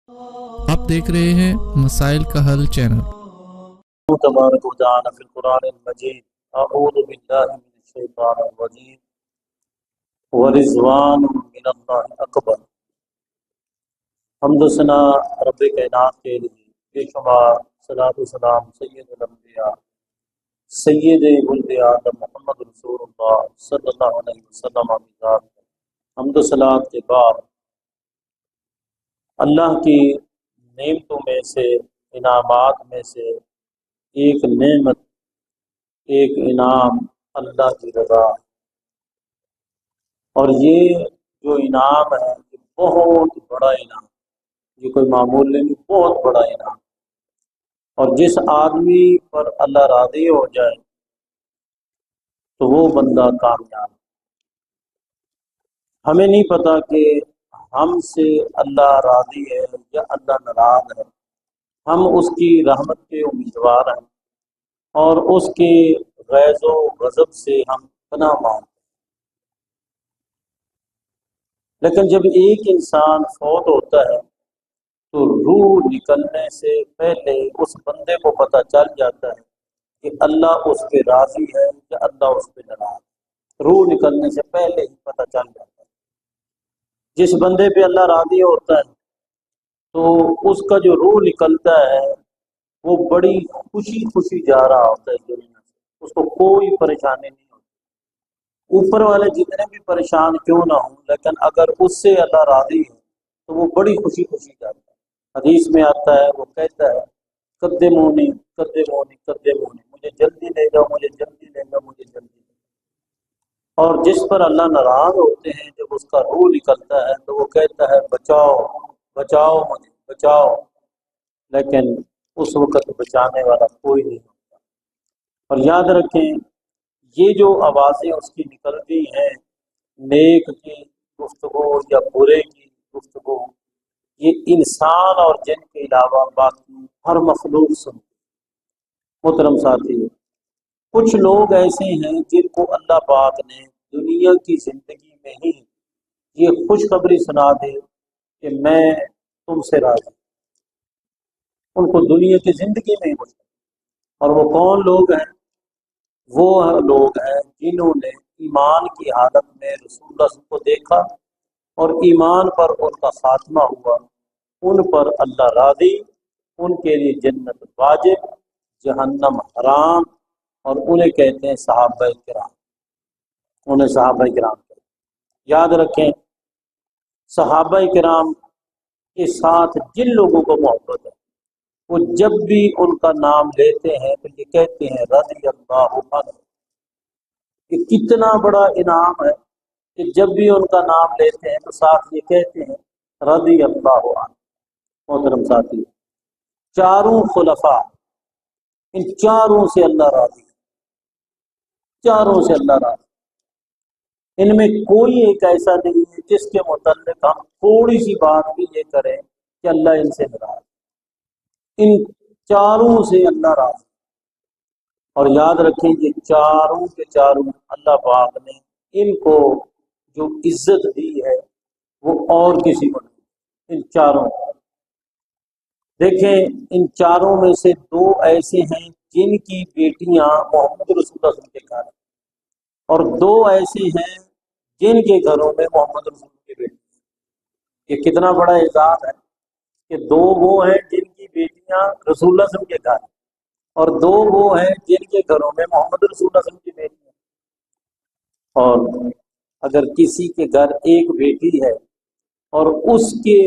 آپ دیکھ رہے ہیں مسائل کا حل چینل۔ تبارک و تعالی فی القرآن المجید اعوذ باللہ من الشیطان الرجیم ورضوان من اللہ اکبر۔ حمد و ثنا رب کائنات کے لیے بے شمار صلاۃ و سلام سید الانبیاء سید ولد آدم محمد رسول اللہ صلی اللہ علیہ وسلم کی حمد و صلات کے بعد اللہ کی نعمتوں میں سے، انعامات میں سے ایک نعمت، ایک انعام اللہ کی رضا، اور یہ جو انعام ہے یہ بہت بڑا انعام، یہ کوئی معمول نہیں، بہت بڑا انعام۔ اور جس آدمی پر اللہ راضی ہو جائے تو وہ بندہ کامیاب۔ ہمیں نہیں پتہ کہ ہم سے اللہ راضی ہے یا اللہ ناراض ہے، ہم اس کی رحمت کے امیدوار ہیں اور اس کے غیظ و غضب سے ہم پناہ مانگتے ہیں۔ لیکن جب ایک انسان فوت ہوتا ہے تو روح نکلنے سے پہلے اس بندے کو پتہ چل جاتا ہے کہ اللہ اس پہ راضی ہے یا اللہ اس پہ ناراض ہے۔ روح نکلنے سے پہلے ہی پتہ چل جاتا ہے۔ جس بندے پہ اللہ راضی ہوتا ہے تو اس کا جو روح نکلتا ہے وہ بڑی خوشی خوشی جا رہا ہوتا ہے دنیا سے، اس کو کوئی پریشانی نہیں ہوتی۔ اوپر والے جتنے بھی پریشان کیوں نہ ہوں، لیکن اگر اس سے اللہ راضی ہے تو وہ بڑی خوشی خوشی جاتا ہے۔ حدیث میں آتا ہے، وہ کہتا ہے قدمونی قدمونی قدمونی، مجھے جلدی لے جاؤ، مجھے جلدی لے جاؤ، مجھے جلدی لے جاؤ۔ اور جس پر اللہ ناراض ہوتے ہیں جب اس کا روح نکلتا ہے تو وہ کہتا ہے بچاؤ بچاؤ مجھے بچاؤ، لیکن اس وقت بچانے والا کوئی نہیں ہوتا۔ اور یاد رکھیں یہ جو آوازیں اس کی نکلتی ہیں، نیک کی گفتگو یا برے کی گفتگو، یہ انسان اور جن کے علاوہ باقی ہر مخلوق سنتی۔ محترم ساتھی، کچھ لوگ ایسے ہیں جن کو اللہ پاک نے دنیا کی زندگی میں ہی یہ خوشخبری سنا دے کہ میں تم سے راضی ہوں، ان کو دنیا کی زندگی میں ہی خوشخبری۔ اور وہ کون لوگ ہیں؟ وہ لوگ ہیں جنہوں نے ایمان کی حالت میں رسول اللہ صلی اللہ علیہ وسلم کو دیکھا اور ایمان پر ان کا خاتمہ ہوا، ان پر اللہ راضی، ان کے لیے جنت واجب، جہنم حرام، اور انہیں کہتے ہیں صحابہ کرام، انہیں صحابہ کرام کہتے ہیں۔ یاد رکھیں صحابہ کرام کے ساتھ جن لوگوں کو محبت ہے وہ جب بھی ان کا نام لیتے ہیں تو یہ کہتے ہیں رضی اللہ عنہ۔ کہ کتنا بڑا انعام ہے کہ جب بھی ان کا نام لیتے ہیں تو ساتھ یہ کہتے ہیں رضی اللہ عنہ۔ محترم ساتھی، چاروں خلفاء، ان چاروں سے اللہ راضی ہے، چاروں سے اللہ راضی۔ ان میں کوئی ایک ایسا نہیں ہے جس کے متعلق ہم تھوڑی سی بات بھی یہ کریں کہ اللہ ان سے ناراض۔ ان چاروں سے اللہ راضی۔ اور یاد رکھیں یہ چاروں کے چاروں اللہ پاک نے ان کو جو عزت دی ہے وہ اور کسی کو نہیں، ان چاروں کو۔ دیکھیں ان چاروں میں سے دو ایسے ہیں جن کی بیٹیاں محمد رسول اللہ صلی اللہ علیہ وسلم کے گھر ہیں، اور دو ایسے ہیں جن کے گھروں میں محمد رسول اللہ کی بیٹی ہیں۔ یہ کتنا بڑا اعزاز ہے کہ دو وہ ہیں جن کی بیٹیاں رسول اللہ صلی اللہ علیہ وسلم کے گھر ہیں، اور دو وہ ہیں جن کے گھروں میں محمد رسول اللہ صلی اللہ علیہ وسلم کی بیٹی ہیں۔ اور اگر کسی کے گھر ایک بیٹی ہے اور اس کی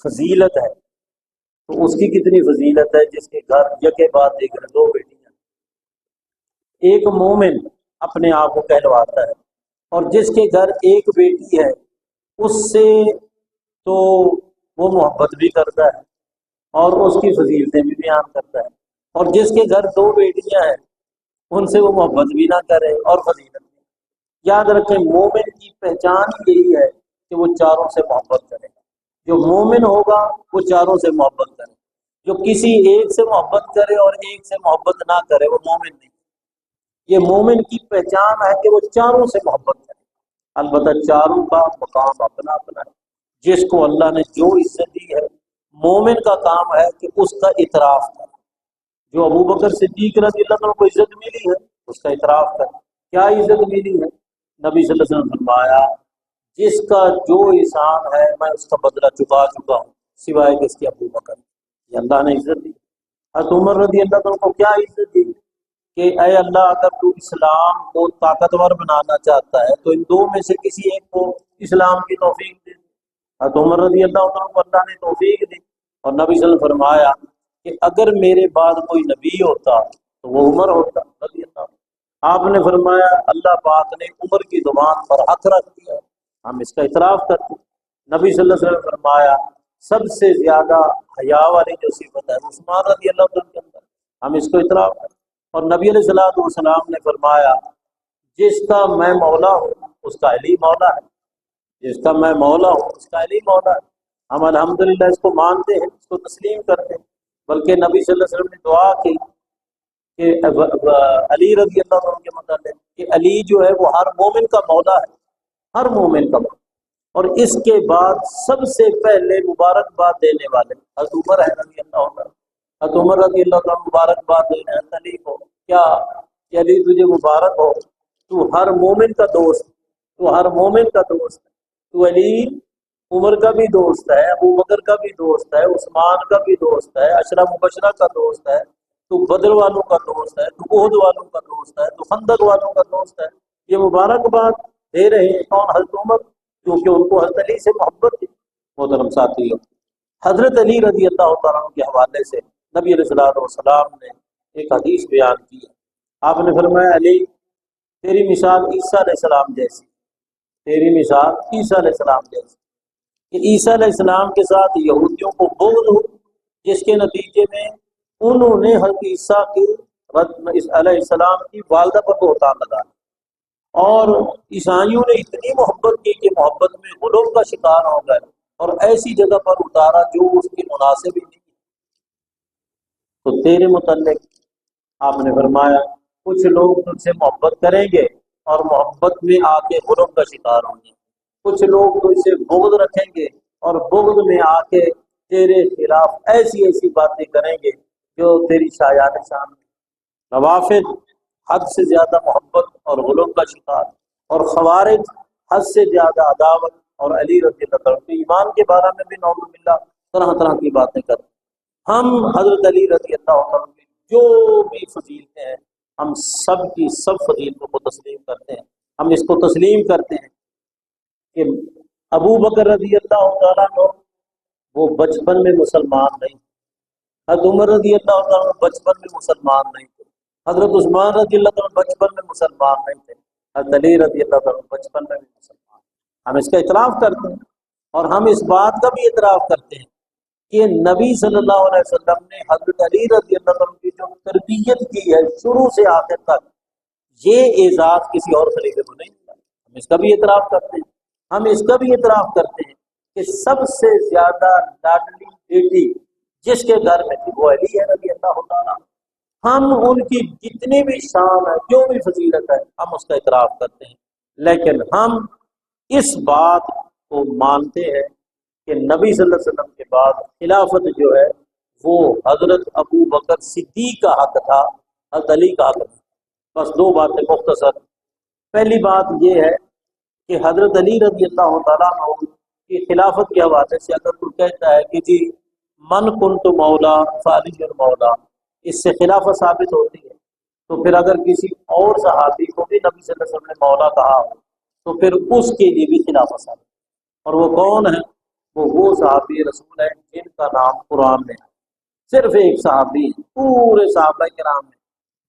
فضیلت ہے تو اس کی کتنی فضیلت ہے جس کے گھر یکے بعد دیکھ دو بیٹیاں۔ ایک مومن اپنے آپ کو کہلواتا ہے، اور جس کے گھر ایک بیٹی ہے اس سے تو وہ محبت بھی کرتا ہے اور اس کی فضیلتیں بھی بیان کرتا ہے، اور جس کے گھر دو بیٹیاں ہیں ان سے وہ محبت بھی نہ کرے اور فضیلت بھی۔ یاد رکھیں مومن کی پہچان یہی ہے کہ وہ چاروں سے محبت کرے۔ جو مومن ہوگا وہ چاروں سے محبت کرے، جو کسی ایک سے محبت کرے اور ایک سے محبت نہ کرے وہ مومن نہیں۔ یہ مومن کی پہچان ہے کہ وہ چاروں سے محبت کرے۔ البتہ چاروں کا مقام اپنا اپنا ہے، جس کو اللہ نے جو عزت دی ہے مومن کا کام ہے کہ اس کا اعتراف کرے۔ جو ابو بکر صدیق رضی اللہ عنہ کو عزت ملی ہے اس کا اعتراف کرے۔ کیا عزت ملی ہے؟ نبی صلی اللہ علیہ وسلم نے فرمایا جس کا جو احسان ہے میں اس کا بدلہ چکا چکا ہوں سوائے کہ اس کے ابو بکر، یہ اللہ نے عزت دی۔ حضرت عمر رضی اللہ عنہ کو کیا عزت دی کہ اے اللہ اگر تو اسلام کو طاقتور بنانا چاہتا ہے تو ان دو میں سے کسی ایک کو اسلام کی توفیق دے۔ حضرت عمر رضی اللہ عنہ کو اللہ نے توفیق دی، اور نبی صلی اللہ علیہ وسلم نے فرمایا کہ اگر میرے بعد کوئی نبی ہوتا تو وہ عمر ہوتا رضی اللہ عنہ۔ آپ نے فرمایا اللہ پاک نے عمر کی زبان پر ہاتھ رکھ دیا، ہم اس کا اعتراف کرتے ہیں۔ نبی صلی اللہ علیہ وسلم نے فرمایا سب سے زیادہ حیا والی جو صفت ہے عثمان رضی اللہ عنہ کے اندر، ہم اس کو اعتراف کرتے ہیں۔ اور نبی علیہ الصلوۃ والسلام نے فرمایا جس کا میں مولا ہوں اس کا علی مولا ہے، جس کا میں مولا ہوں اس کا علی مولا ہے۔ ہم الحمدللہ اس کو مانتے ہیں، اس کو تسلیم کرتے ہیں، بلکہ نبی صلی اللہ علیہ وسلم نے دعا کی کہ علی رضی اللہ عنہ کے متعلق کہ علی جو ہے وہ ہر مومن کا مولا ہے، ہر مومن کا مولا۔ اور اس کے بعد سب سے پہلے مبارکباد دینے والے حضرت عمر ہے رضی اللہ عنہ۔ حضرت عمر رضی اللہ عنہ مبارکباد دینے حضرت علی کو، کیا کہ علی تجھے مبارک ہو، تو ہر مومن کا دوست، تو ہر مومن کا دوست ہے، تو علی عمر کا بھی دوست ہے، ابو بکر کا بھی دوست ہے، عثمان کا بھی دوست ہے، عشرہ مبشرہ کا دوست ہے، تو بدر والوں کا دوست ہے، تو احد والوں کا دوست ہے، تو خندق والوں کا دوست ہے۔ یہ مبارکباد دے رہے ہیں کون؟ حضرت عمر، کیونکہ ان کو حضرت علی سے محبت تھی۔ محترم ساتھیو، حضرت علی رضی اللہ تعالیٰ عنہ کے حوالے سے نبی علیہ الصلوۃ والسلام نے ایک حدیث بیان کی ہے۔ آپ نے فرمایا علی تیری مثال عیسیٰ علیہ السلام جیسی، تیری مثال عیسیٰ علیہ السلام جیسی، کہ عیسیٰ علیہ السلام کے ساتھ یہودیوں کو بغض ہو، جس کے نتیجے میں انہوں نے حضرت عیسیٰ کی علیہ السلام کی والدہ پر بہتان لگایا، اور عیسائیوں نے اتنی محبت کی کہ محبت میں غلو کا شکار ہو گئے اور ایسی جگہ پر اتارا جو اس کی مناسب ہی نہیں۔ تو تیرے متعلق آپ نے فرمایا کچھ لوگ تم سے محبت کریں گے اور محبت میں آ کے غلو کا شکار ہوں گے، کچھ لوگ تم سے بغض رکھیں گے اور بغض میں آ کے تیرے خلاف ایسی ایسی باتیں کریں گے جو تیری شایان شان میں۔ روافض حد سے زیادہ محبت اور غلو کا شکار، اور خوارج حد سے زیادہ عداوت، اور علی رضی اللہ عنہ ایمان کے بارے میں بھی نعوذ باللہ طرح طرح کی باتیں کرتے ہیں۔ ہم حضرت علی رضی اللہ عنہ کی جو بھی فضیلتیں ہیں ہم سب کی سب فضیلتوں کو تسلیم کرتے ہیں۔ ہم اس کو تسلیم کرتے ہیں کہ ابو بکر رضی اللہ تعالیٰ عنہ وہ بچپن میں مسلمان نہیں، حضرت عمر رضی اللہ عنہ بچپن میں مسلمان نہیں تھے، حضرت عثمان رضی اللہ عنہ بچپن میں مسلمان نہیں تھے، حضرت علی رضی اللہ عنہ بچپن میں بھی مسلمان۔ ہم اس کا اعتراف کرتے ہیں، اور ہم اس بات کا بھی اعتراف کرتے ہیں کہ نبی صلی اللہ علیہ وسلم نے حضرت علی رضی اللہ عنہ کی جو تربیت کی ہے شروع سے آخر تک، یہ اعزاز کسی اور خلیفے کو نہیں ملا۔ ہم اس کا بھی اعتراف کرتے ہیں، ہم اس کا بھی اعتراف کرتے ہیں کہ سب سے زیادہ لاڈلی بیٹی جس کے گھر میں تھی وہ علی ہے رضی اللہ تعالیٰ۔ ہم ان کی جتنی بھی شان ہے، جو بھی فضیلت ہے، ہم اس کا اعتراف کرتے ہیں، لیکن ہم اس بات کو مانتے ہیں کہ نبی صلی اللہ علیہ وسلم کے بعد خلافت جو ہے وہ حضرت ابو بکر صدیق کا حق تھا، حضرت علی کا حق تھا۔ بس دو باتیں مختصر۔ پہلی بات یہ ہے کہ حضرت علی رضی اللہ تعالیٰ عنہ کی خلافت کے حوالے سے اگر کوئی کہتا ہے کہ جی من کنت مولا فعلی المولا، اس سے خلافت ثابت ہوتی ہے، تو پھر اگر کسی اور صحابی کو بھی نبی صلی اللہ علیہ وسلم نے مولا کہا ہو تو پھر اس کے لیے بھی خلافت ثابت، اور وہ کون ہے؟ وہ صحابی رسول ہیں جن کا نام قرآن میں ہے۔ صرف ایک صحابی پورے صحابہ کرام میں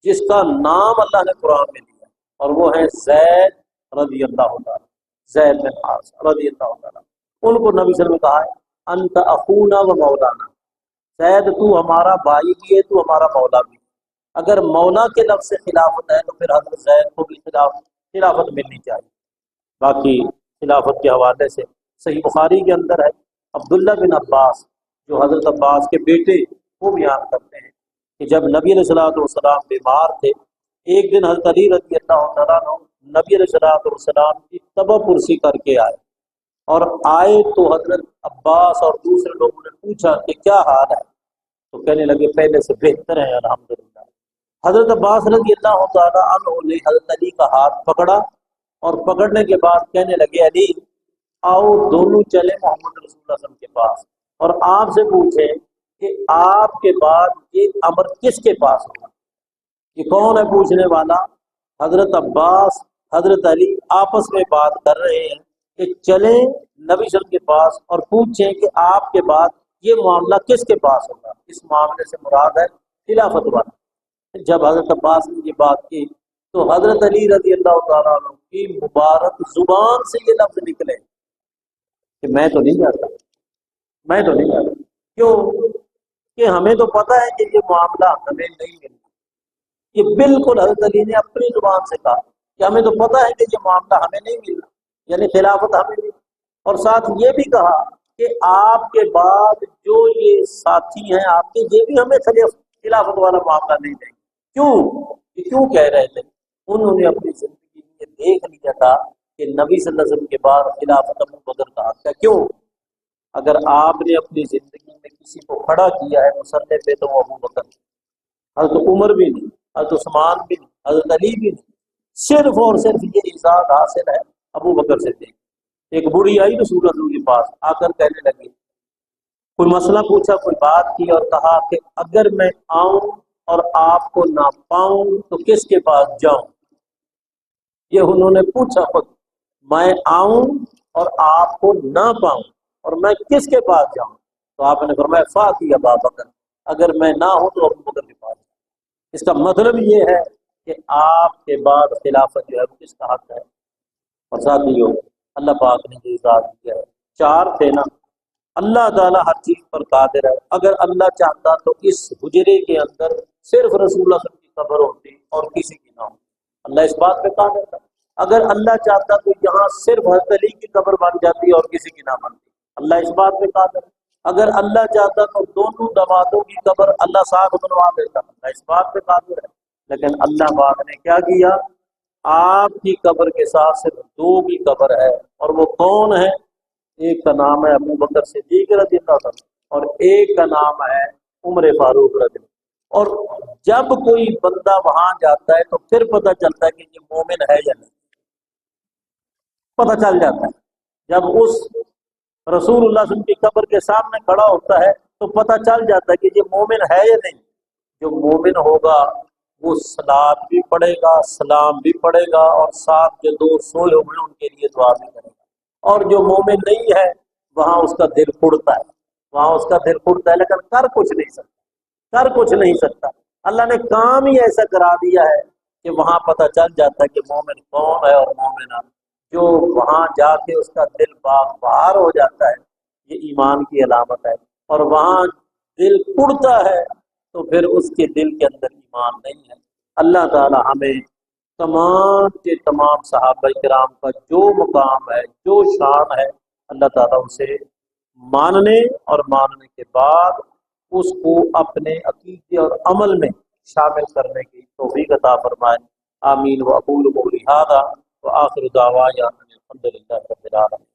جس کا نام اللہ نے قرآن میں دیا، اور وہ ہے زید رضی اللہ تعالیٰ، زید بن حارثہ رضی اللہ تعالیٰ۔ ان کو نبی صلی اللہ علیہ وسلم نے کہا ہے انت اخونا و مولانا، زید تو ہمارا بھائی بھی ہے، تو ہمارا مولا بھی ہے۔ اگر مولا کے لفظ سے خلافت ہے تو پھر حضرت زید کو بھی خلافت ملنی چاہیے۔ باقی خلافت کے حوالے سے صحیح بخاری کے اندر ہے، عبداللہ بن عباس جو حضرت عباس کے بیٹے، وہ بیان کرتے ہیں کہ جب نبی علیہ الصلوۃ والسلام بیمار تھے، ایک دن حضرت علی رضی اللہ تعالیٰ عنہ نبی علیہ الصلوۃ والسلام کی تبہ پرسی کر کے آئے، اور آئے تو حضرت عباس اور دوسرے لوگوں نے پوچھا کہ کیا حال ہے، تو کہنے لگے پہلے سے بہتر ہے الحمدللہ۔ حضرت عباس رضی اللہ تعالیٰ عنہ نے حضرت علی کا ہاتھ پکڑا اور پکڑنے کے بعد کہنے لگے علی آؤ دونوں چلے محمد رسول اللہ صلی اللہ علیہ وسلم کے پاس اور آپ سے پوچھیں کہ آپ کے بعد یہ امر کس کے پاس ہوگا۔ یہ کون ہے پوچھنے والا؟ حضرت عباس حضرت علی آپس میں بات کر رہے ہیں کہ چلیں نبی صلی اللہ علیہ وسلم کے پاس اور پوچھیں کہ آپ کے بعد یہ معاملہ کس کے پاس ہوگا۔ اس معاملے سے مراد ہے خلافت والا۔ جب حضرت عباس نے یہ بات کی تو حضرت علی رضی اللہ تعالیٰ عنہ کی مبارک زبان سے یہ لفظ نکلے کہ میں تو نہیں جاتا، میں تو نہیں جاتا۔ کیوں کہ ہمیں تو پتہ ہے کہ یہ معاملہ ہمیں نہیں ملتا۔ یہ بالکل حضرت علی نے اپنی زبان سے کہا کہ ہمیں تو پتہ ہے کہ یہ معاملہ ہمیں نہیں ملنا، یعنی خلافت ہمیں نہیں۔ اور ساتھ یہ بھی کہا کہ آپ کے بعد جو یہ ساتھی ہیں آپ کے، یہ بھی ہمیں خلافت والا معاملہ نہیں دیں گے۔ کیوں؟ یہ کیوں کہہ رہے تھے؟ انہوں نے اپنی زندگی میں یہ دیکھ لیا تھا کہ نبی صلی اللہ علیہ وسلم کے بعد خلافت ابو بکر کا حق ہے۔ کیوں؟ اگر آپ نے اپنی زندگی میں کسی کو کھڑا کیا ہے مسلح پہ تو وہ ابو بکر، حضرت عمر بھی نہیں، حضرت عثمان بھی نہیں، حضرت علی بھی نہیں، صرف اور صرف یہ اعزاز حاصل ہے ابو بکر سے۔ ایک بوڑھی آئی رسول اللہ کے پاس، آ کر کہنے لگی، کوئی مسئلہ پوچھا، کوئی بات کی اور کہا کہ اگر میں آؤں اور آپ کو نہ پاؤں تو کس کے پاس جاؤں؟ یہ انہوں نے پوچھا خود، میں آؤں اور آپ کو نہ پاؤں اور میں کس کے پاس جاؤں؟ تو آپ نے فرمایا فاتی ابا بکر، اگر میں نہ ہوں تو ابو بکر کے پاس۔ اس کا مطلب یہ ہے کہ آپ کے بعد خلافت جو ہے وہ کس کا حق ہے۔ اور ساتھیوں اللہ پاک نے یہ اعزاز دیا ہے، چار تھے نا، اللہ تعالیٰ ہر چیز پر قادر ہے۔ اگر اللہ چاہتا تو اس حجرے کے اندر صرف رسول اللہ صلی اللہ علیہ وسلم کی قبر ہوتی اور کسی کی نہ ہو، اللہ اس بات پہ قادر تھا۔ اگر اللہ چاہتا تو یہاں صرف حضرت علی کی قبر بن جاتی اور کسی کی نہ بنتی، اللہ اس بات پہ قادر ہے۔ اگر اللہ چاہتا تو دونوں دمادوں کی قبر اللہ ساتھ بنوا دیتا، اللہ اس بات پہ قادر ہے۔ لیکن اللہ پاک نے کیا کیا؟ آپ کی قبر کے ساتھ صرف دو کی قبر ہے، اور وہ کون ہے؟ ایک کا نام ہے ابو بکر صدیق رضی اللہ عنہ اور ایک کا نام ہے عمر فاروق رضی اللہ۔ اور جب کوئی بندہ وہاں جاتا ہے تو پھر پتہ چلتا ہے کہ یہ مومن ہے یا نہیں، پتہ چل جاتا ہے۔ جب اس رسول اللہ صلی اللہ علیہ وسلم کی قبر کے سامنے کھڑا ہوتا ہے تو پتہ چل جاتا ہے کہ یہ مومن ہے یا نہیں۔ جو مومن ہوگا وہ صلات بھی پڑھے گا، سلام بھی پڑھے گا، اور ساتھ جو دو سوئے ہوئے ان کے لیے دعا بھی کرے گا۔ اور جو مومن نہیں ہے وہاں اس کا دل پڑتا ہے، وہاں اس کا دل پڑتا ہے، لیکن کر کچھ نہیں سکتا، کر کچھ نہیں سکتا۔ اللہ نے کام ہی ایسا کرا دیا ہے کہ وہاں پتہ چل جاتا ہے کہ مومن کون ہے اور مومن جو وہاں جا کے اس کا دل باغ بہار ہو جاتا ہے، یہ ایمان کی علامت ہے۔ اور وہاں دل پڑتا ہے تو پھر اس کے دل کے اندر ایمان نہیں ہے۔ اللہ تعالی ہمیں تمام کے تمام صحابہ کرام کا جو مقام ہے، جو شان ہے، اللہ تعالیٰ اسے ماننے اور ماننے کے بعد اس کو اپنے عقیدے اور عمل میں شامل کرنے کی توفیق عطا فرمائے۔ آمین۔ وأقول قولی ھذا وآخر دعوانا الحمد للہ رب العالمین۔